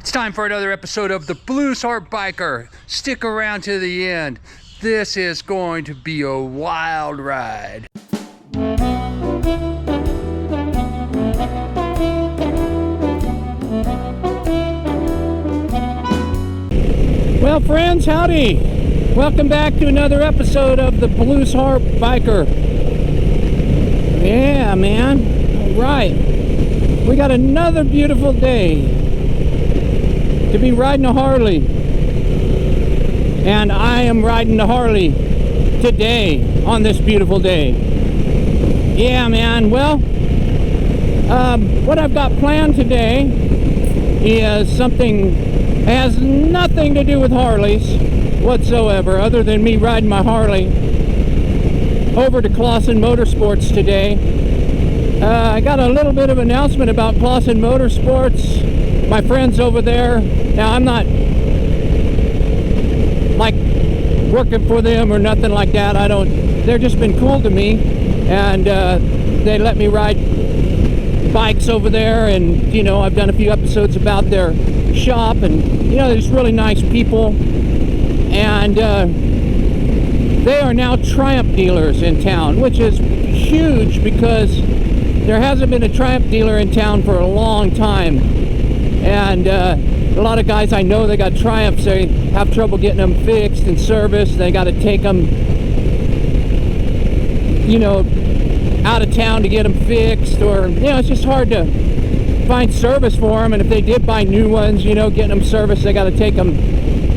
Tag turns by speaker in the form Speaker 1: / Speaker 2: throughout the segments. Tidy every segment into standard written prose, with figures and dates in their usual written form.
Speaker 1: It's time for another episode of the Blues Heart Biker. Stick around to the end. This is going to be a wild ride. Well, friends, howdy. Welcome back to another episode of the Blues Heart Biker. Yeah, man. All right. We got another beautiful day to be riding a Harley, and I am riding the Harley today on this beautiful day. Yeah, man. Well, what I've got planned today is something that has nothing to do with Harleys whatsoever, other than me riding my Harley over to Clawson Motorsports today. I got a little bit of announcement about Clawson Motorsports. My friends over there, now I'm not like working for them or nothing like that. They've just been cool to me, and they let me ride bikes over there, and you know, I've done a few episodes about their shop, and you know, they're just really nice people. And they are now Triumph dealers in town, which is huge because there hasn't been a Triumph dealer in town for a long time. And a lot of guys I know, they got Triumphs, they have trouble getting them fixed and serviced. They got to take them, you know, out of town to get them fixed, or you know, it's just hard to find service for them. And if they did buy new ones, you know, getting them serviced, they got to take them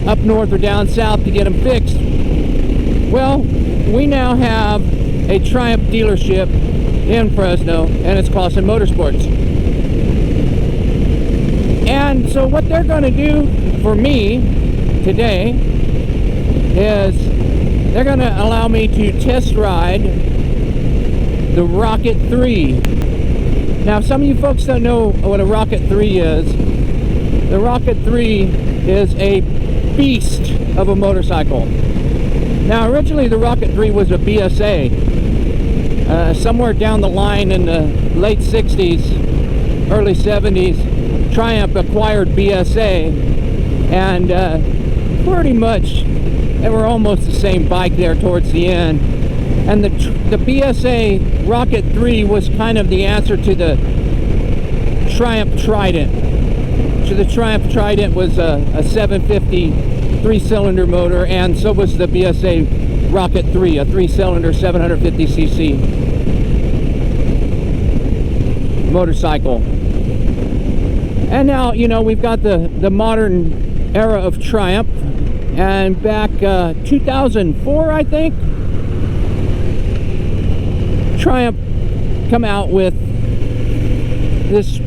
Speaker 1: up north or down south to get them fixed. Well, we now have a Triumph dealership in Fresno, and it's Clawson Motorsports. And so what they're going to do for me today is they're going to allow me to test ride the Rocket 3. Now, some of you folks don't know what a Rocket 3 is. The Rocket 3 is a beast of a motorcycle. Now, originally the Rocket 3 was a BSA. Somewhere down the line in the late 60s, early 70s, Triumph acquired BSA, and pretty much they were almost the same bike there towards the end. And the BSA Rocket 3 was kind of the answer to the Triumph Trident. So the Triumph Trident was a 750 three-cylinder motor, and so was the BSA Rocket 3, a three-cylinder 750cc motorcycle. And now, you know, we've got the modern era of Triumph, and back 2004, I think, Triumph come out with this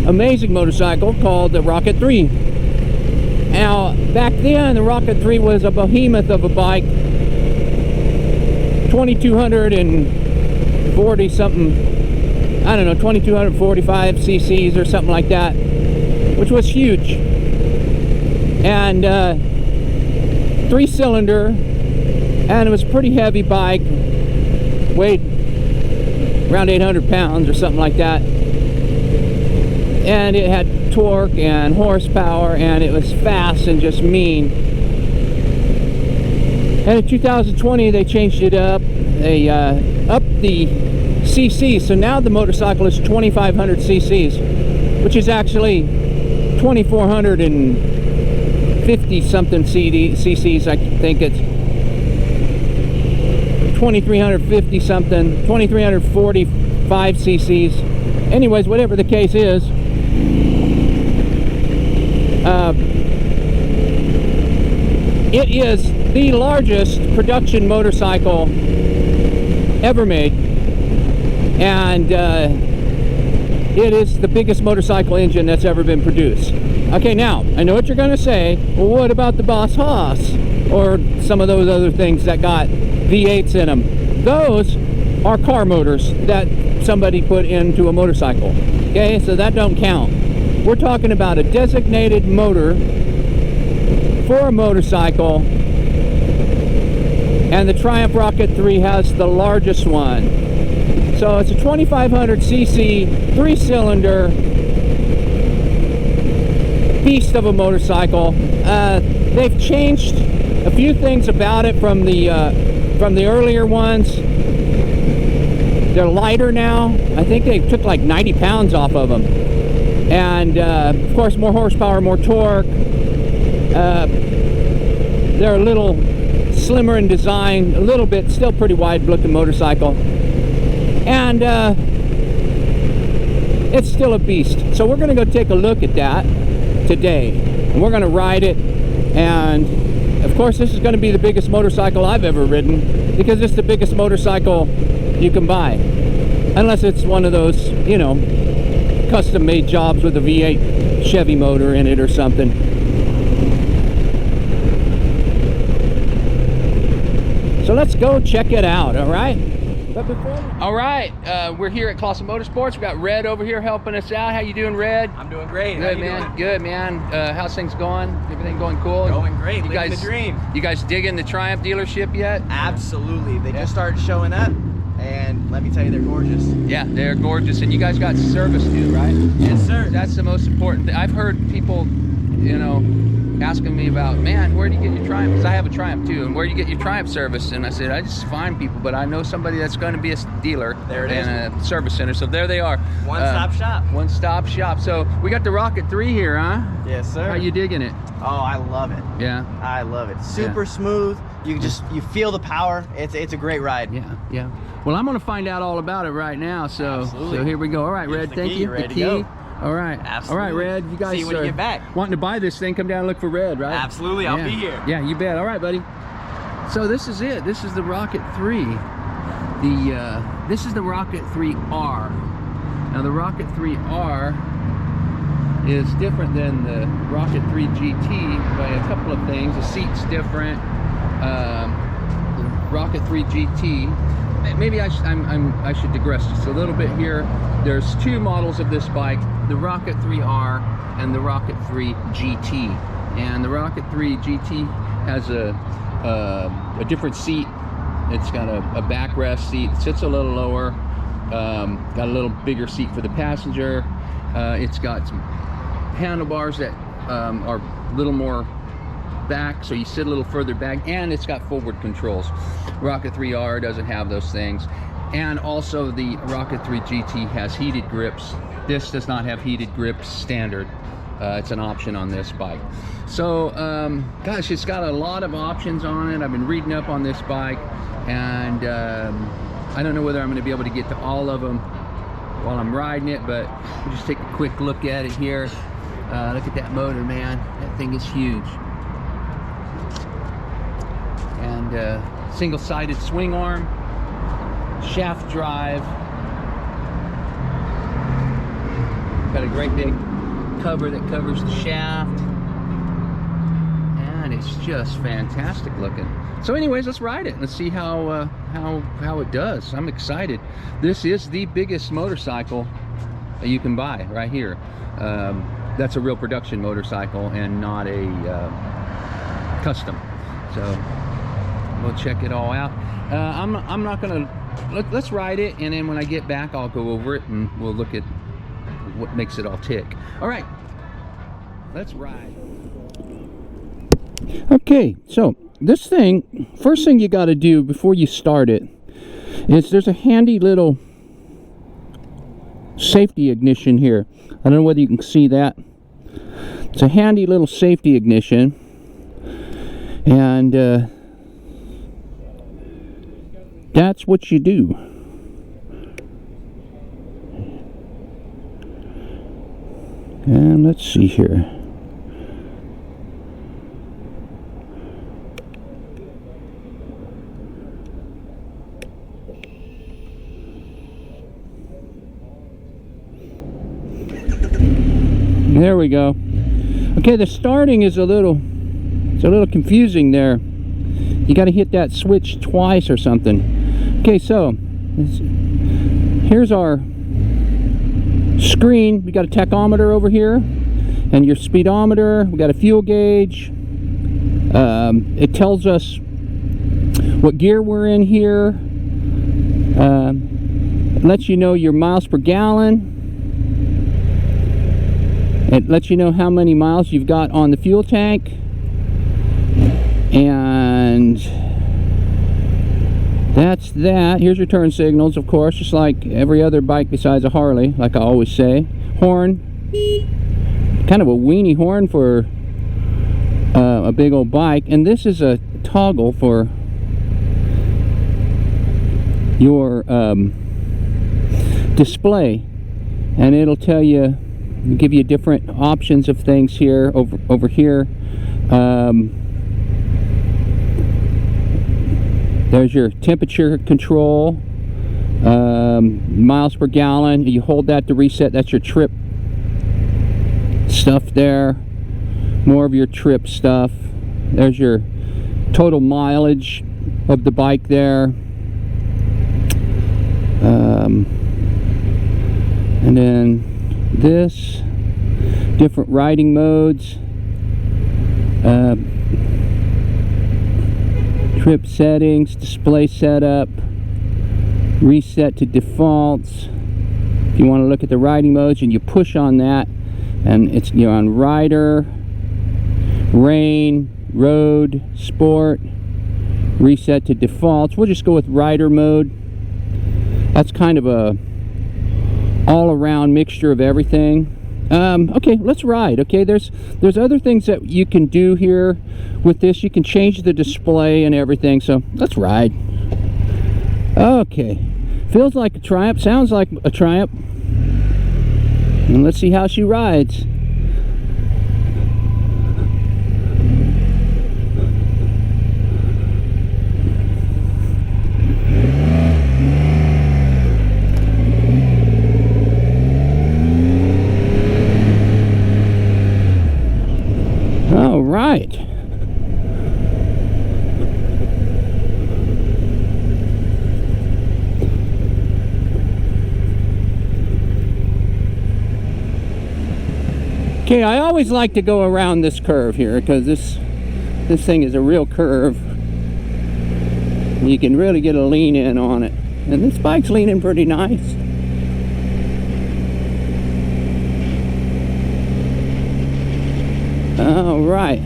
Speaker 1: amazing motorcycle called the Rocket 3. Now, back then, the Rocket 3 was a behemoth of a bike, 2240 something, I don't know, 2245 cc's or something like that, which was huge. And three-cylinder, and it was a pretty heavy bike, weighed around 800 pounds or something like that. And it had torque and horsepower, and it was fast and just mean. And in 2020 they changed it up. They upped the cc, so now the motorcycle is 2500 cc's, which is actually 2450 something cc's. I think it's 2350 something, 2345 cc's. Anyways, whatever the case is, it is the largest production motorcycle ever made, and it is the biggest motorcycle engine that's ever been produced. Okay, now, I know what you're going to say. Well, what about the Boss Haas or some of those other things that got V8s in them? Those are car motors that somebody put into a motorcycle. Okay, so that don't count. We're talking about a designated motor for a motorcycle, and the Triumph Rocket 3 has the largest one. So it's a 2500cc three-cylinder beast of a motorcycle. They've changed a few things about it from the earlier ones. They're lighter now. I think they took like 90 pounds off of them. And of course, more horsepower, more torque. They're a little slimmer in design, a little bit, still pretty wide looking motorcycle. And it's still a beast. So we're gonna go take a look at that today. And we're gonna ride it. And of course, this is gonna be the biggest motorcycle I've ever ridden, because it's the biggest motorcycle you can buy. Unless it's one of those, you know, custom made jobs with a V8 Chevy motor in it or something. So let's go check it out, all right? But all right, we're here at Clawson Motorsports. We got Red over here helping us out. How you doing, Red?
Speaker 2: I'm doing great.
Speaker 1: Good, man. Good, man. How's things going? Everything going cool?
Speaker 2: Going great.
Speaker 1: You guys,
Speaker 2: the dream.
Speaker 1: You guys digging the Triumph dealership yet?
Speaker 2: Absolutely. They just started showing up, and let me tell you, they're gorgeous.
Speaker 1: Yeah, they're gorgeous. And you guys got service too, right?
Speaker 2: Yes, sir.
Speaker 1: That's the most important thing. I've heard people, you know, asking me about, man, where do you get your Triumph? Because I have a Triumph too, and where do you get your Triumph service? And I said, I just find people, but I know somebody that's going to be a dealer and a service center. So there they are.
Speaker 2: One-stop shop.
Speaker 1: One-stop shop. So we got the Rocket 3 here, huh?
Speaker 2: Yes, sir.
Speaker 1: How you digging it?
Speaker 2: Oh, I love it.
Speaker 1: Yeah.
Speaker 2: I love it. Super smooth. You feel the power. It's a great ride.
Speaker 1: Yeah, yeah. Well, I'm going to find out all about it right now. So here we go. All right, Red, thank you.
Speaker 2: Ready to go.
Speaker 1: All right.
Speaker 2: Absolutely.
Speaker 1: All right, Red. You guys
Speaker 2: see you when you get back.
Speaker 1: Wanting to buy this thing, come down and look for Red, right?
Speaker 2: Absolutely. I'll be here.
Speaker 1: Yeah, you bet. All right, buddy. So this is it. This is the Rocket 3. This is the Rocket 3R. Now the Rocket 3R is different than the Rocket 3 GT by a couple of things. The seat's different. The Rocket 3 GT. Maybe I should digress just a little bit here. There's two models of this bike, the Rocket 3R and the Rocket 3 GT. And the Rocket 3 GT has a different seat. It's got a backrest seat. It sits a little lower. Got a little bigger seat for the passenger. It's got some handlebars that are a little more back, so you sit a little further back, and it's got forward controls. Rocket 3R doesn't have those things. And also the Rocket 3 GT has heated grips. This does not have heated grips standard. It's an option on this bike. So gosh, it's got a lot of options on it. I've been reading up on this bike, and I don't know whether I'm going to be able to get to all of them while I'm riding it, but we'll just take a quick look at it here. Look at that motor, man. That thing is huge. And single-sided swing arm, shaft drive. Got a great big cover that covers the shaft, and it's just fantastic looking. So anyways, let's ride it. Let's see how it does. I'm excited. This is the biggest motorcycle you can buy right here. That's a real production motorcycle and not a custom. So we'll check it all out. I'm not gonna let's ride it, and then when I get back I'll go over it and we'll look at what makes it all tick. All right, let's ride. Okay, so this thing, first thing you got to do before you start it is there's a handy little safety ignition here. I don't know whether you can see that. It's a handy little safety ignition, and that's what you do. And let's see here. There we go. Okay, the starting is it's a little confusing there. You got to hit that switch twice or something. Okay, so here's our screen. We got a tachometer over here and your speedometer. We got a fuel gauge. It tells us what gear we're in here. It lets you know your miles per gallon. It lets you know how many miles you've got on the fuel tank, and that's that. Here's your turn signals, of course, just like every other bike besides a Harley, like I always say. Horn, kind of a weenie horn for a big old bike. And this is a toggle for your display, and it'll tell you, give you different options of things here. Over here, there's your temperature control, miles per gallon. You hold that to reset. That's your trip stuff there. More of your trip stuff. There's your total mileage of the bike there. And then this, different riding modes, trip settings, display setup, reset to defaults. If you want to look at the riding modes, and you push on that, and you're on rider, rain, road, sport, reset to defaults. We'll just go with rider mode. That's kind of a all-around mixture of everything. Okay, let's ride. Okay, there's other things that you can do here with this. You can change the display and everything, so let's ride. Okay, feels like a Triumph, sounds like a Triumph, and let's see how she rides. All right. Okay, I always like to go around this curve here, because this thing is a real curve. You can really get a lean in on it, and this bike's leaning pretty nice. All right.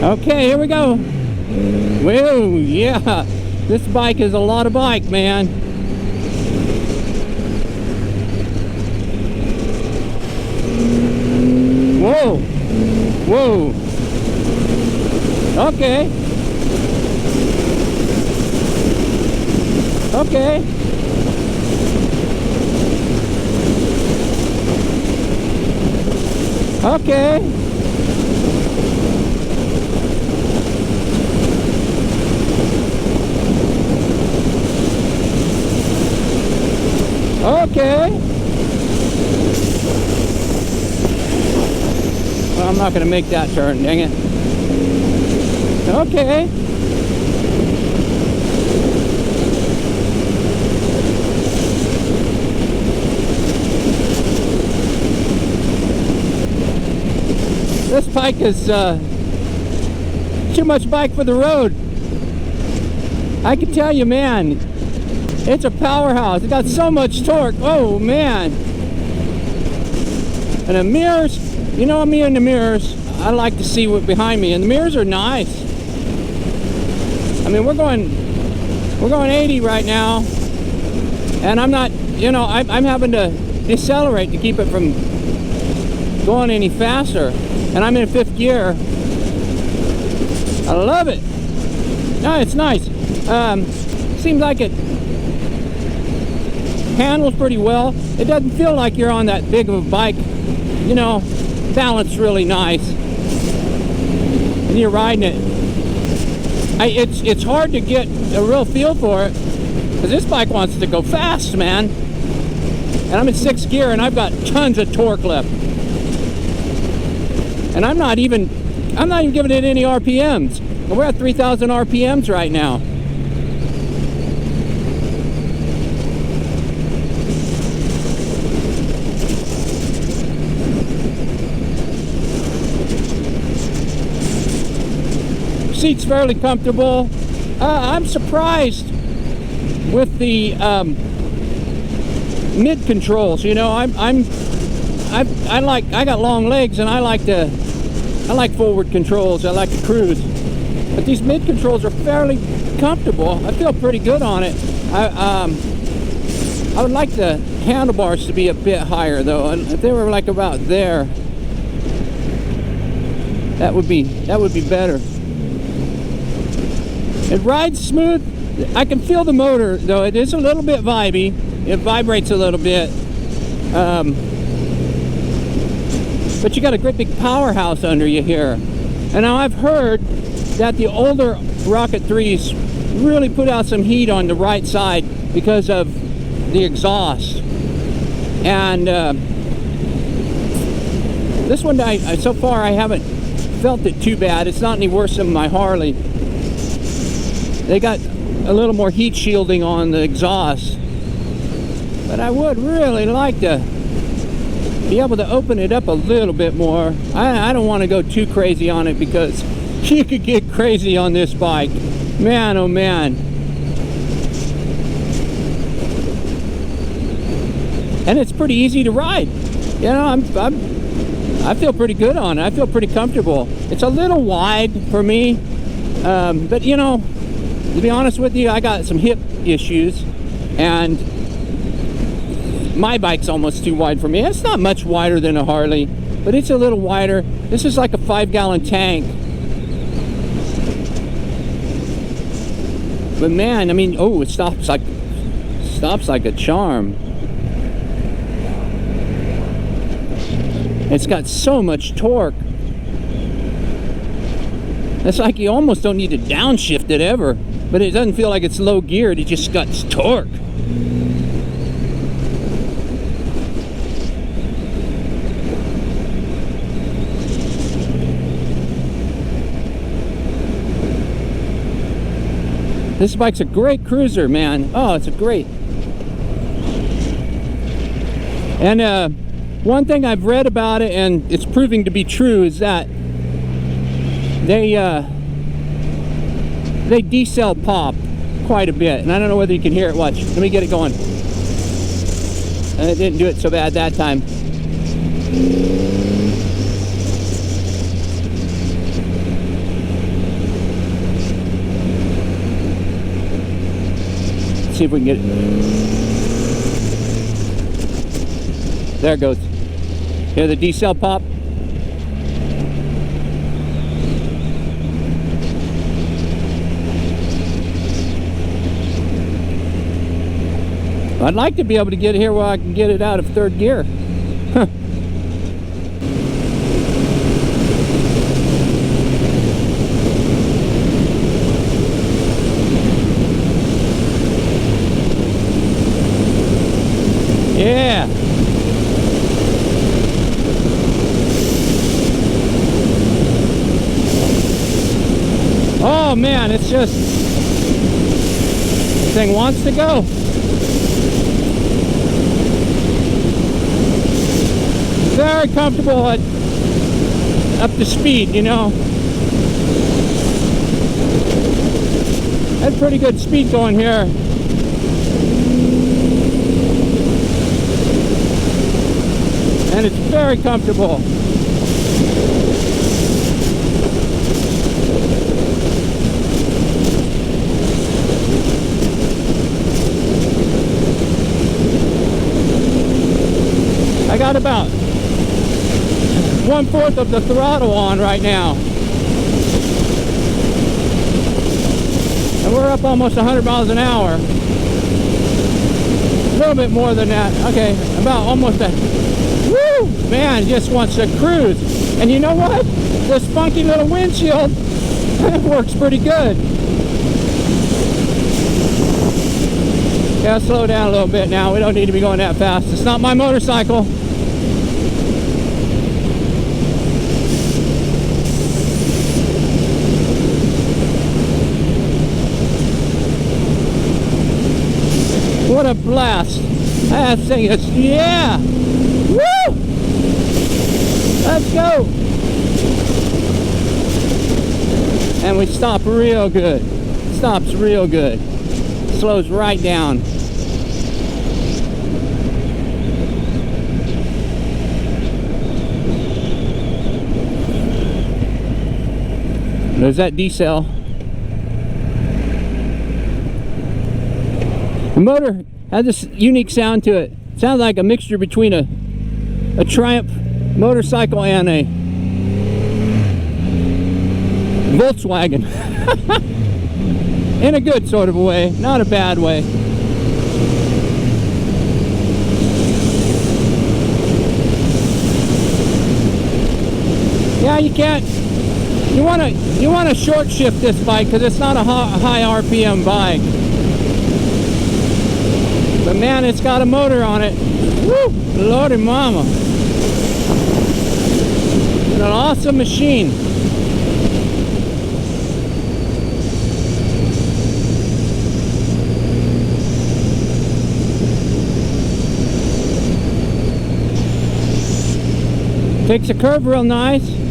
Speaker 1: Okay, here we go. Whoa, yeah. This bike is a lot of bike, man. Whoa. Whoa. Okay. Okay. Okay. Okay. Well, I'm not going to make that turn, dang it. Okay. This bike is too much bike for the road. I can tell you, man, it's a powerhouse. It got so much torque. Oh, man. And the mirrors, you know me in the mirrors, I like to see what behind me, and the mirrors are nice. I mean, we're going 80 right now, and I'm not, you know, I'm having to decelerate to keep it from going any faster. And I'm in 5th gear. I love it. No, it's nice. Seems like it handles pretty well. It doesn't feel like you're on that big of a bike. You know, balance really nice. And you're riding it. It's hard to get a real feel for it, because this bike wants to go fast, man. And I'm in 6th gear, and I've got tons of torque left. And I'm not even giving it any RPMs. And we're at 3,000 RPMs right now. Seat's fairly comfortable. I'm surprised with the mid controls. You know, I got long legs, and I like forward controls. I like to cruise, but these mid controls are fairly comfortable. I feel pretty good on it. I would like the handlebars to be a bit higher though, and if they were like about there, that would be better. It rides smooth. I can feel the motor though. It is a little bit vibey. It vibrates a little bit, but you got a great big powerhouse under you here. And now I've heard that the older Rocket 3s really put out some heat on the right side because of the exhaust. And this one, so far I haven't felt it too bad. It's not any worse than my Harley. They got a little more heat shielding on the exhaust, but I would really like to be able to open it up a little bit more. I don't want to go too crazy on it, because you could get crazy on this bike, man. Oh man. And it's pretty easy to ride. You know, I feel pretty good on it. I feel pretty comfortable. It's a little wide for me, but you know, to be honest with you, I got some hip issues, and my bike's almost too wide for me. It's not much wider than a Harley, but it's a little wider. This is like a 5-gallon tank. But man, I mean, oh, it stops like a charm. It's got so much torque. It's like you almost don't need to downshift it ever, but it doesn't feel like it's low geared. It just got torque. This bike's a great cruiser, man. Oh, it's a great. And one thing I've read about it, and it's proving to be true, is that they decel pop quite a bit. And I don't know whether you can hear it. Watch. Let me get it going. And it didn't do it so bad that time. Let's see if we can get it. There it goes. Hear the decel pop? I'd like to be able to get here where I can get it out of third gear. Huh. Yeah. Oh man, it's just, this thing wants to go. Very comfortable at up to speed, you know. Had pretty good speed going here. And it's very comfortable. I got about 1/4 of the throttle on right now. And we're up almost 100 miles an hour. A little bit more than that. Okay, about almost a... Woo! Man, just wants to cruise. And you know what? This funky little windshield works pretty good. Yeah, slow down a little bit now. We don't need to be going that fast. It's not my motorcycle. What a blast. That thing is, yeah. Woo! Let's go. And we stop real good. Stops real good. Slows right down. There's that decel. The motor has this unique sound to it. It sounds like a mixture between a Triumph motorcycle and a Volkswagen. In a good sort of a way, not a bad way. Yeah, you can't. You want to short shift this bike because it's not a high RPM bike. But man, it's got a motor on it. Woo! Lordy mama. It's an awesome machine. Takes a curve real nice.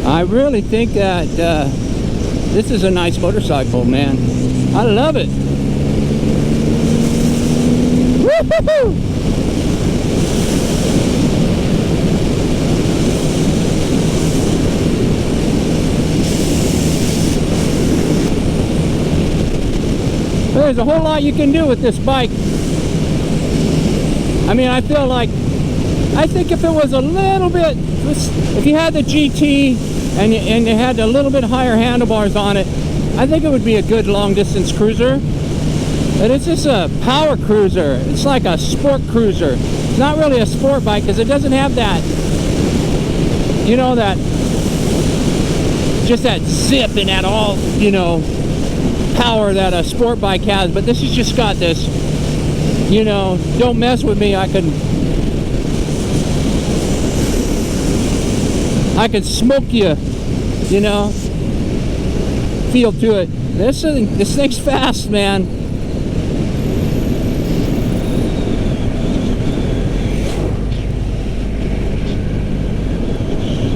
Speaker 1: I really think that this is a nice motorcycle, man. I love it. Woo-hoo-hoo! There's a whole lot you can do with this bike. I mean, I think if it was a little bit, if you had the GT and you had a little bit higher handlebars on it, I think it would be a good long distance cruiser. But it's just a power cruiser. It's like a sport cruiser. It's not really a sport bike because it doesn't have that, you know, that, just that zip and that all, you know, power that a sport bike has. But this has just got this, you know, don't mess with me, I can smoke you, you know, feel to it. This thing's fast, man.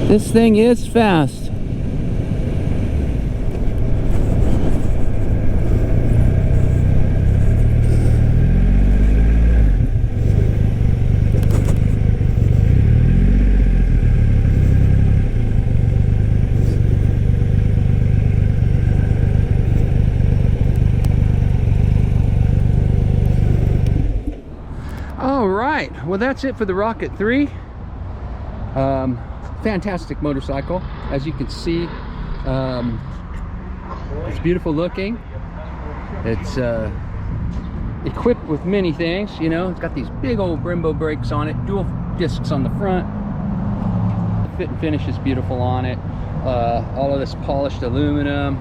Speaker 1: This thing is fast. Well, that's it for the Rocket 3. Fantastic motorcycle, as you can see. It's beautiful looking. It's equipped with many things, you know. It's got these big old Brembo brakes on it, dual discs on the front. The fit and finish is beautiful on it. All of this polished aluminum.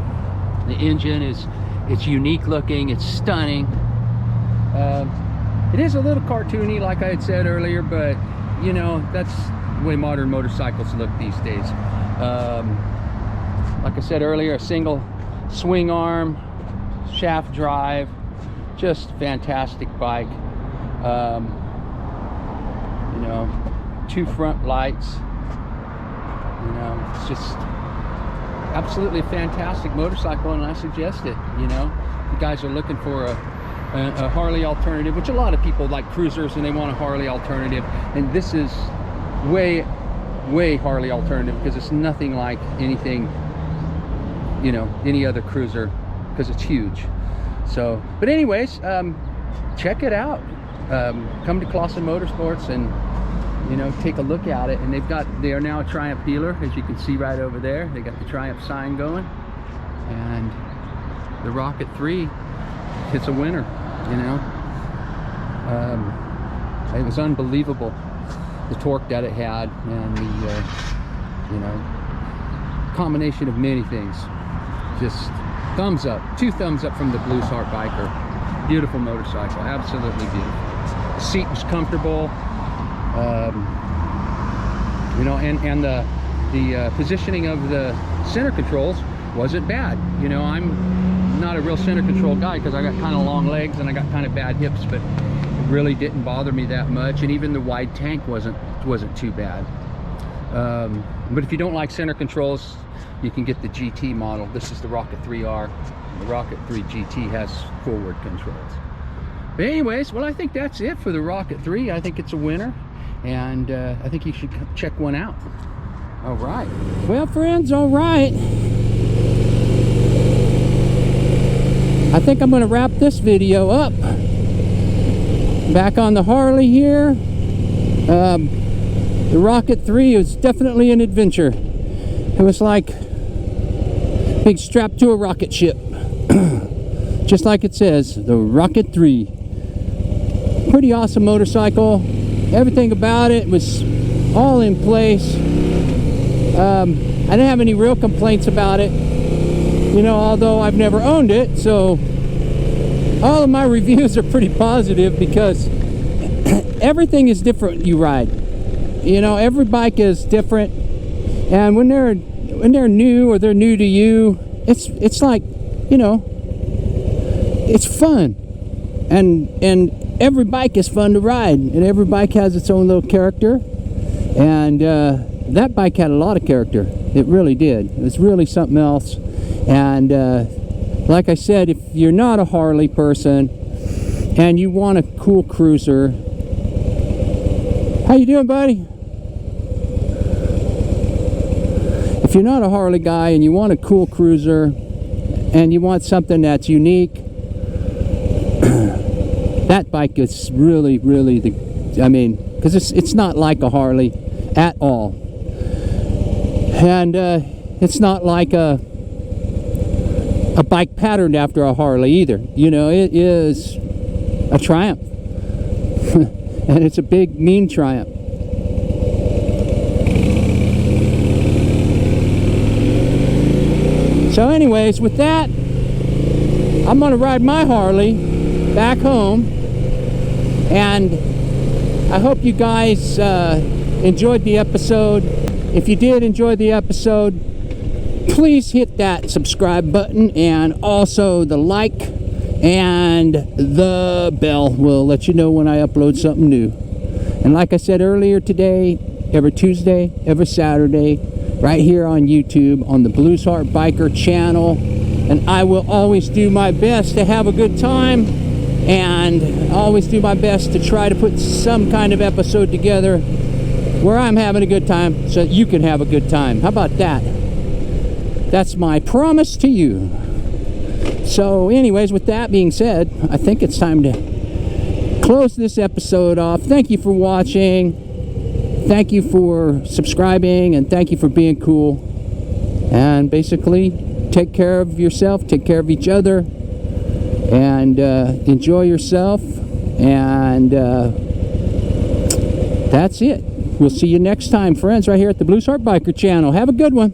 Speaker 1: The engine it's unique looking, it's stunning. It is a little cartoony, like I had said earlier, but you know, that's the way modern motorcycles look these days. Like I said earlier, a single swing arm, shaft drive, just fantastic bike. You know, 2 front lights. You know, it's just absolutely a fantastic motorcycle, and I suggest it. You know, if you guys are looking for a Harley alternative, which a lot of people like cruisers and they want a Harley alternative, and this is way Harley alternative because it's nothing like anything, you know, any other cruiser, because it's huge. So, but anyways, check it out. Come to Clawson Motorsports and, you know, take a look at it. And they are now a Triumph dealer, as you can see right over there. They got the Triumph sign going, and the Rocket 3, it's a winner. You know, it was unbelievable, the torque that it had, and the you know, combination of many things. Just thumbs up, 2 thumbs up from the Blues Heart biker. Beautiful motorcycle, absolutely beautiful. The seat was comfortable, you know, and the positioning of the center controls wasn't bad. You know, I'm not a real center control guy because I got kind of long legs and I got kind of bad hips, but it really didn't bother me that much. And even the wide tank wasn't too bad. But if you don't like center controls, you can get the GT model. This is the Rocket 3R. The Rocket 3 GT has forward controls. But anyways, well, I think that's it for the Rocket 3. I think it's a winner, and I think you should check one out. All right. Well, friends, all right. I think I'm going to wrap this video up. Back on the Harley here. The Rocket 3 was definitely an adventure. It was like being strapped to a rocket ship. Just like it says, the Rocket 3. Pretty awesome motorcycle. Everything about it was all in place. I didn't have any real complaints about it, you know, although I've never owned it, so all of my reviews are pretty positive because everything is different you ride. You know, every bike is different, and when they're new or they're new to you, it's like, you know, it's fun, and every bike is fun to ride, and every bike has its own little character, and that bike had a lot of character. It really did. It was really something else. And like I said, if you're not a Harley person and you want a cool cruiser, how you doing, buddy? If you're not a Harley guy and you want a cool cruiser and you want something that's unique, that bike is really the, I mean, because it's not like a Harley at all, and it's not like a bike patterned after a Harley either. You know, it is a Triumph. And it's a big mean Triumph. So anyways, with that, I'm gonna ride my Harley back home, and I hope you guys enjoyed the episode. If you did enjoy the episode, please hit that subscribe button, and also the like and the bell will let you know when I upload something new. And like I said earlier today, every Tuesday, every Saturday, right here on YouTube on the Blues Heart Biker channel. And I will always do my best to have a good time, and always do my best to try to put some kind of episode together where I'm having a good time so that you can have a good time. How about that? That's my promise to you. So anyways, with that being said, I think it's time to close this episode off. Thank you for watching. Thank you for subscribing, and thank you for being cool. And basically, take care of yourself, take care of each other, and enjoy yourself. And that's it. We'll see you next time, friends, right here at the Blues Heart Biker channel. Have a good one.